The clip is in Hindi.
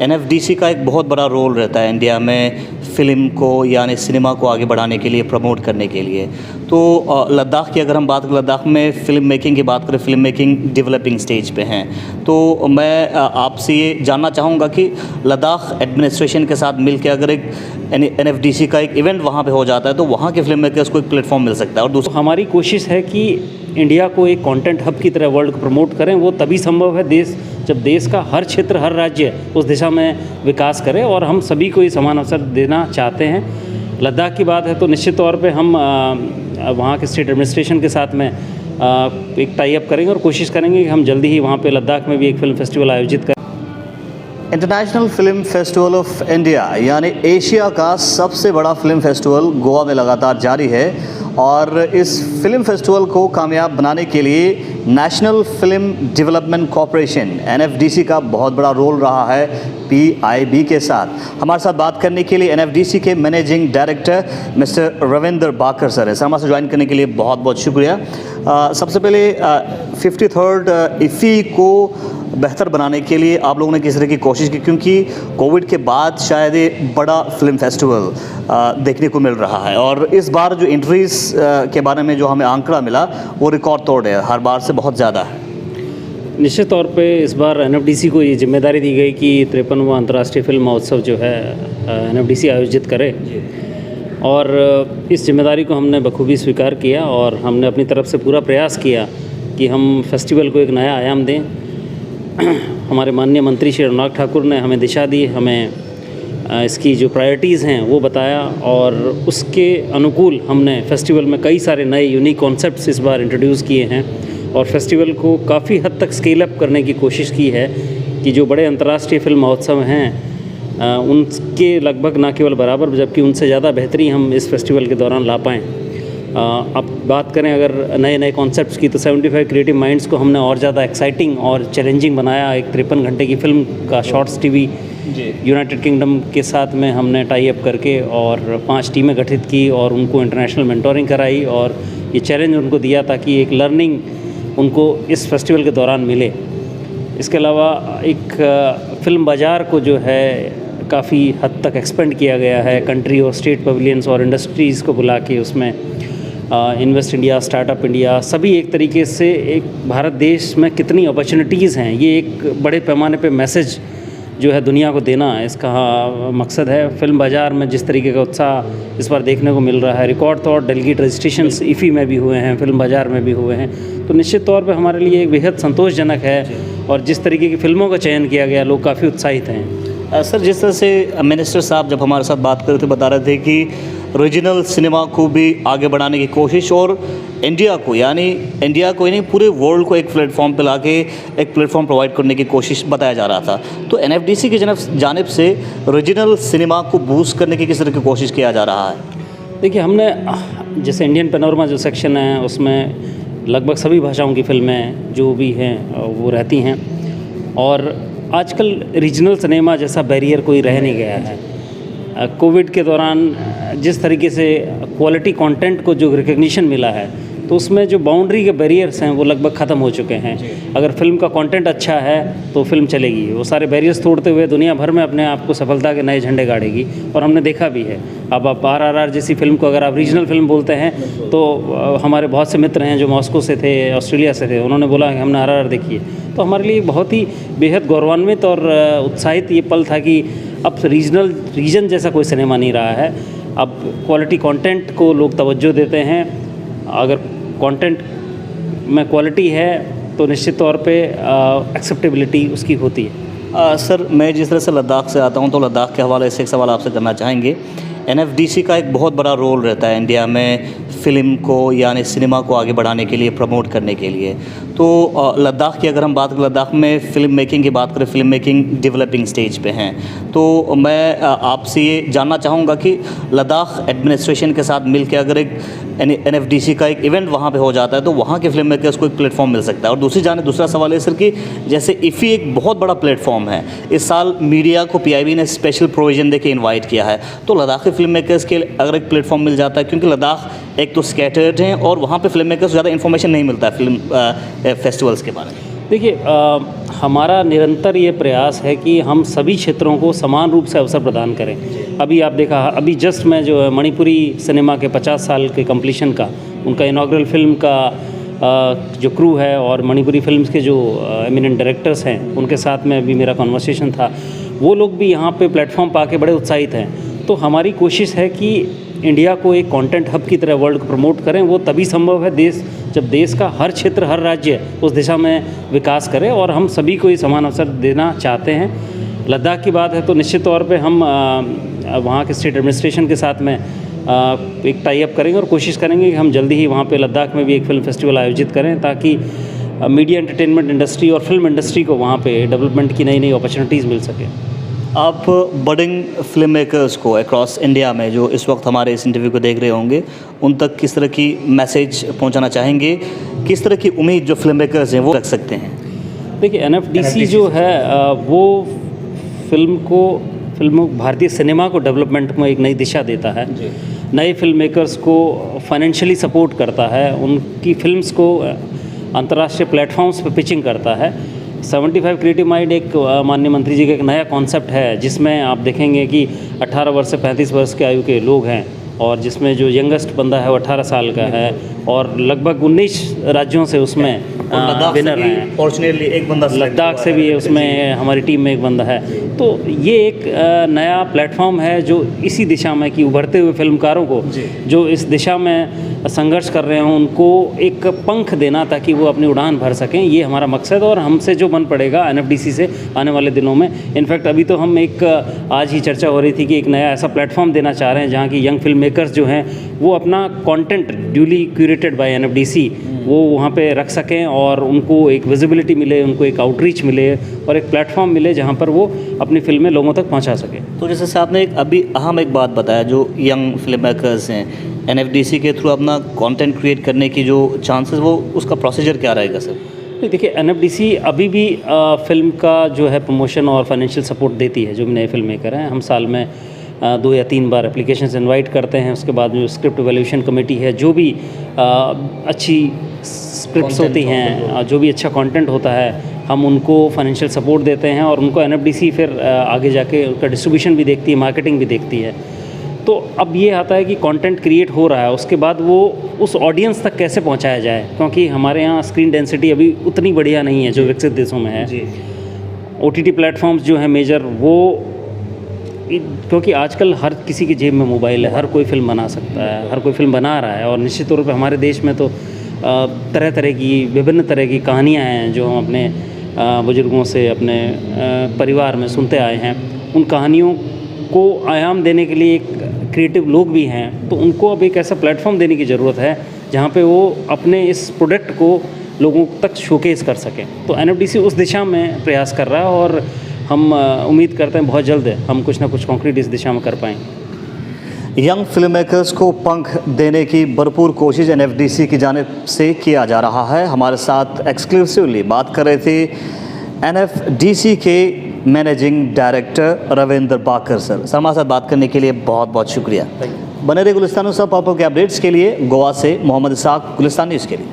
एनएफडीसी का एक बहुत बड़ा रोल रहता है इंडिया में फ़िल्म को यानी सिनेमा को आगे बढ़ाने के लिए, प्रमोट करने के लिए। तो लद्दाख की अगर हम बात करें, लद्दाख में फ़िल्म मेकिंग की बात करें, फ़िल्म मेकिंग डेवलपिंग स्टेज पे हैं। तो मैं आपसे ये जानना चाहूँगा कि लद्दाख एडमिनिस्ट्रेशन के साथ मिलकर अगर एक एनएफडीसी का एक इवेंट वहाँ पे हो जाता है तो वहाँ के फ़िल्म मेकर्स को एक प्लेटफॉर्म मिल सकता है। और दूसरा, हमारी कोशिश है कि इंडिया को एक कंटेंट हब की तरह वर्ल्ड को प्रमोट करें। वो तभी संभव है जब देश का हर क्षेत्र, हर राज्य उस दिशा में विकास करे, और हम सभी को ये समान अवसर देना चाहते हैं। लद्दाख की बात है तो निश्चित तौर पे हम वहाँ के स्टेट एडमिनिस्ट्रेशन के साथ में एक टाई अप करेंगे और कोशिश करेंगे कि हम जल्दी ही वहाँ पे लद्दाख में भी एक फ़िल्म फेस्टिवल आयोजित करें। International film festival of India यानी एशिया का सबसे बड़ा फ़िल्म फेस्टिवल गोवा में लगातार जारी है, और इस फिल्म फेस्टिवल को कामयाब बनाने के लिए national film development corporation NFDC का बहुत बड़ा रोल रहा है पीआईबी के साथ। हमारे साथ बात करने के लिए एनएफडीसी के मैनेजिंग डायरेक्टर मिस्टर रविंदर बाकर सर है। सर, हमारे साथ ज्वाइन करने के लिए बहुत बहुत शुक्रिया। सबसे पहले 53rd इफ़ी को बेहतर बनाने के लिए आप लोगों ने किस तरह की कोशिश की, क्योंकि कोविड के बाद शायद ये बड़ा फिल्म फेस्टिवल देखने को मिल रहा है, और इस बार जो एंट्रीज़ के बारे में जो हमें आंकड़ा मिला वो रिकॉर्ड तोड़ है, हर बार से बहुत ज़्यादा है। निश्चित तौर पे इस बार एनएफडीसी को ये जिम्मेदारी दी गई कि 53वां अंतर्राष्ट्रीय फिल्म महोत्सव जो है एनएफडीसी आयोजित करे, और इस जिम्मेदारी को हमने बखूबी स्वीकार किया, और हमने अपनी तरफ से पूरा प्रयास किया कि हम फेस्टिवल को एक नया आयाम दें। हमारे माननीय मंत्री श्री अनुराग ठाकुर ने हमें दिशा दी, हमें इसकी जो प्रायोरिटीज़ हैं वो बताया, और उसके अनुकूल हमने फेस्टिवल में कई सारे नए यूनिक कॉन्सेप्ट्स इस बार इंट्रोड्यूस किए हैं, और फेस्टिवल को काफ़ी हद तक स्केल अप करने की कोशिश की है कि जो बड़े अंतर्राष्ट्रीय फिल्म महोत्सव हैं उनके लगभग ना केवल बराबर जबकि उनसे ज़्यादा बेहतरी हम इस फेस्टिवल के दौरान ला पाएँ। अब बात करें अगर नए नए कॉन्सेप्ट्स की, तो 75 क्रिएटिव माइंड्स को हमने और ज़्यादा एक्साइटिंग और चैलेंजिंग बनाया। एक 53 घंटे की फ़िल्म का शॉर्ट्स टीवी यूनाइटेड किंगडम के साथ में हमने टाई अप करके और 5 टीमें गठित की और उनको इंटरनेशनल मेंटोरिंग कराई, और ये चैलेंज उनको दिया ताकि एक लर्निंग उनको इस फेस्टिवल के दौरान मिले। इसके अलावा एक फ़िल्म बाज़ार को जो है काफ़ी हद तक एक्सपेंड किया गया है, कंट्री और स्टेट पवेलियंस और इंडस्ट्रीज़ को बुला के उसमें इन्वेस्ट इंडिया, स्टार्टअप इंडिया, सभी एक तरीके से एक भारत देश में कितनी अपॉर्चुनिटीज़ हैं, ये एक बड़े पैमाने पे मैसेज जो है दुनिया को देना इसका मकसद है। फिल्म बाज़ार में जिस तरीके का उत्साह इस बार देखने को मिल रहा है, रिकॉर्ड तौर डेलीगेट रजिस्ट्रेशंस इफ़ी में भी हुए हैं, फिल्म बाज़ार में भी हुए हैं, तो निश्चित तौर पे हमारे लिए एक बेहद संतोषजनक है, और जिस तरीके की फ़िल्मों का चयन किया गया लोग काफ़ी उत्साहित हैं। सर, जिस तरह से मिनिस्टर साहब जब हमारे साथ बात कर रहे थे बता रहे थे कि रीजनल सिनेमा को भी आगे बढ़ाने की कोशिश, और इंडिया को यानी पूरे वर्ल्ड को एक प्लेटफॉर्म पे लाके एक प्लेटफॉर्म प्रोवाइड करने की कोशिश बताया जा रहा था। तो एनएफडीसी की जानिब से रीजनल सिनेमा को बूस्ट करने की किस तरह की कोशिश किया जा रहा है? देखिए, हमने जैसे इंडियन पैनोरमा जो सेक्शन है उसमें लगभग सभी भाषाओं की फ़िल्में जो भी हैं वो रहती हैं, और आजकल रीजनल सिनेमा जैसा बैरियर कोई रह नहीं गया है। कोविड के दौरान जिस तरीके से क्वालिटी कंटेंट को जो रिकग्निशन मिला है, तो उसमें जो बाउंड्री के बैरियर्स हैं वो लगभग ख़त्म हो चुके हैं। अगर फिल्म का कंटेंट अच्छा है तो फिल्म चलेगी, वो सारे बैरियर्स तोड़ते हुए दुनिया भर में अपने आप को सफलता के नए झंडे गाड़ेगी, और हमने देखा भी है। अब आप RRR जैसी फ़िल्म को अगर आप रीजनल फिल्म बोलते हैं तो हमारे बहुत से मित्र हैं जो मॉस्को से थे, ऑस्ट्रेलिया से थे, उन्होंने बोला कि हमने RRR देखी है। तो हमारे लिए बहुत ही बेहद गौरवान्वित और उत्साहित ये पल था कि अब रीजन जैसा कोई सिनेमा नहीं रहा है। अब क्वालिटी कंटेंट को लोग तवज्जो देते हैं। अगर कंटेंट में क्वालिटी है तो निश्चित तौर पे एक्सेप्टेबिलिटी उसकी होती है। सर, मैं जिस तरह से लद्दाख से आता हूं तो लद्दाख के हवाले से एक सवाल आपसे करना चाहेंगे। एनएफडीसी का एक बहुत बड़ा रोल रहता है इंडिया में फ़िल्म को यानी सिनेमा को आगे बढ़ाने के लिए, प्रमोट करने के लिए। तो लद्दाख की अगर हम बात करें, लद्दाख में फ़िल्म मेकिंग की बात करें, फ़िल्म मेकिंग डेवलपिंग स्टेज पे हैं। तो मैं आपसे ये जानना चाहूँगा कि लद्दाख एडमिनिस्ट्रेशन के साथ मिलकर अगर एक एनएफडीसी का एक इवेंट वहाँ पे हो जाता है तो वहाँ के फिल्म मेकर्स को एक प्लेटफॉर्म मिल सकता है। और दूसरा सवाल है सर कि जैसे इफ़ी एक बहुत बड़ा प्लेटफॉर्म है, इस साल मीडिया को पीआईबी ने स्पेशल प्रोविज़न देके इनवाइट किया है, तो लद्दाखी फिल्म मेकर्स के अगर एक प्लेटफॉर्म मिल जाता है, क्योंकि लद्दाख एक तो स्कैटर्ड हैं और वहाँ पे फिल्म मेकर्स को ज़्यादा इन्फॉर्मेशन नहीं मिलता है फिल्म फेस्टिवल्स के बारे में। देखिए हमारा निरंतर ये प्रयास है कि हम सभी क्षेत्रों को समान रूप से अवसर प्रदान करें। अभी आप देखा, अभी जस्ट मैं जो है मणिपुरी सिनेमा के 50 साल के कंप्लीशन का, उनका इनॉग्रल फिल्म का जो क्रू है और मणिपुरी फिल्म्स के जो एमिनेंट डायरेक्टर्स हैं उनके साथ में अभी मेरा कन्वर्सेशन था। वो लोग भी यहाँ पे प्लेटफॉर्म पाके बड़े उत्साहित हैं। तो हमारी कोशिश है कि इंडिया को एक कंटेंट हब की तरह वर्ल्ड को प्रमोट करें। वो तभी संभव है जब देश का हर क्षेत्र, हर राज्य उस दिशा में विकास करे, और हम सभी को ये समान अवसर देना चाहते हैं। लद्दाख की बात है तो निश्चित तौर पे हम वहाँ के स्टेट एडमिनिस्ट्रेशन के साथ में एक टाई अप करेंगे और कोशिश करेंगे कि हम जल्दी ही वहाँ पे लद्दाख में भी एक फ़िल्म फेस्टिवल आयोजित करें, ताकि मीडिया एंटरटेनमेंट इंडस्ट्री और फिल्म इंडस्ट्री को वहाँ पे डेवलपमेंट की नई नई अपॉर्चुनिटीज़ मिल सके। आप बडिंग फिल्म मेकर्स को अक्रॉस इंडिया में जो इस वक्त हमारे इस इंटरव्यू को देख रहे होंगे, उन तक किस तरह की मैसेज पहुंचाना चाहेंगे? किस तरह की उम्मीद जो फिल्म मेकर्स हैं वो रख सकते हैं? देखिए एनएफडीसी जो है वो भारतीय सिनेमा को डेवलपमेंट में एक नई दिशा देता है। नए फिल्म मेकर्स को फाइनेंशियली सपोर्ट करता है, उनकी फिल्म्स को अंतर्राष्ट्रीय प्लेटफॉर्म्स पर पिचिंग करता है। 75 क्रिएटिव माइंड एक माननीय मंत्री जी का एक नया कॉन्सेप्ट है, जिसमें आप देखेंगे कि 18 वर्ष से 35 वर्ष के आयु के लोग हैं, और जिसमें जो यंगेस्ट बंदा है वो 18 साल का है, और लगभग 19 राज्यों से उसमें विनर हैं। फॉर्चुनेटली एक बंदा लद्दाख से भी उसमें हमारी टीम में एक बंदा है। तो ये एक नया प्लेटफॉर्म है जो इसी दिशा में कि उभरते हुए फिल्मकारों को जो इस दिशा में संघर्ष कर रहे हैं उनको एक पंख देना, ताकि वो अपनी उड़ान भर सकें। ये हमारा मकसद, और हमसे जो बन पड़ेगा एनएफडीसी से आने वाले दिनों में। इनफैक्ट अभी तो हम आज ही चर्चा हो रही थी कि एक नया ऐसा प्लेटफॉर्म देना चाह रहे हैं जहाँ की यंग फिल्म मेकर्स जो हैं वो अपना content duly curated bye NFDC वो वहाँ पे रख सकें, और उनको एक विजिबिलिटी मिले, उनको एक आउटरीच मिले, और एक प्लेटफॉर्म मिले जहाँ पर वो अपनी फिल्में लोगों तक पहुँचा सकें। तो जैसे आपने अभी अहम एक बात बताया, जो यंग फिल्म मेकर्स हैं एनएफडीसी के थ्रू अपना कंटेंट क्रिएट करने की जो चांसेस, वो उसका प्रोसीजर क्या रहेगा सर? देखिए एनएफडीसी अभी भी फिल्म का जो है प्रमोशन और फाइनेंशियल सपोर्ट देती है जो भी नए फिल्म मेकर हैं। हम साल में 2 या 3 बार एप्लीकेशंस इनवाइट करते हैं। उसके बाद जो स्क्रिप्ट वैल्यूएशन कमेटी है, जो भी अच्छी स्क्रिप्ट्स होती हैं, जो भी अच्छा कंटेंट होता है, हम उनको फाइनेंशियल सपोर्ट देते हैं, और उनको एनएफडीसी फिर आगे जाके उनका डिस्ट्रीब्यूशन भी देखती है, मार्केटिंग भी देखती है। तो अब ये आता है कि कंटेंट क्रिएट हो रहा है, उसके बाद वो उस ऑडियंस तक कैसे पहुंचाया जाए, क्योंकि हमारे यहाँ स्क्रीन डेंसिटी अभी उतनी बढ़िया नहीं है जो विकसित देशों में है। ओटीटी प्लेटफॉर्म्स जो हैं मेजर, वो क्योंकि आजकल हर किसी की जेब में मोबाइल है, हर कोई फिल्म बना सकता है, हर कोई फिल्म बना रहा है, और निश्चित तौर पे हमारे देश में तो तरह तरह की विभिन्न तरह की कहानियाँ हैं जो हम अपने बुजुर्गों से, अपने परिवार में सुनते आए हैं। उन कहानियों को आयाम देने के लिए एक क्रिएटिव लोग भी हैं, तो उनको अब एक ऐसा प्लेटफॉर्म देने की ज़रूरत है जहाँ पे वो अपने इस प्रोडक्ट को लोगों तक शोकेस कर सकें। तो एनएफडीसी उस दिशा में प्रयास कर रहा है, और हम उम्मीद करते हैं बहुत जल्द हम कुछ ना कुछ कॉन्क्रीट इस दिशा में कर पाएंगे। यंग फिल्म मेकर्स को पंख देने की भरपूर कोशिश एनएफडीसी की जानिब से किया जा रहा है। हमारे साथ एक्सक्लूसिवली बात कर रहे थे एनएफडीसी के मैनेजिंग डायरेक्टर रविंद्र बाकर सर। हमारे साथ बात करने के लिए बहुत बहुत शुक्रिया। बने रहे गुलिस्तान सब पापा के अपडेट्स के लिए। गोवा से मोहम्मद इसाक, गुलिस्तान न्यूज़ के लिए।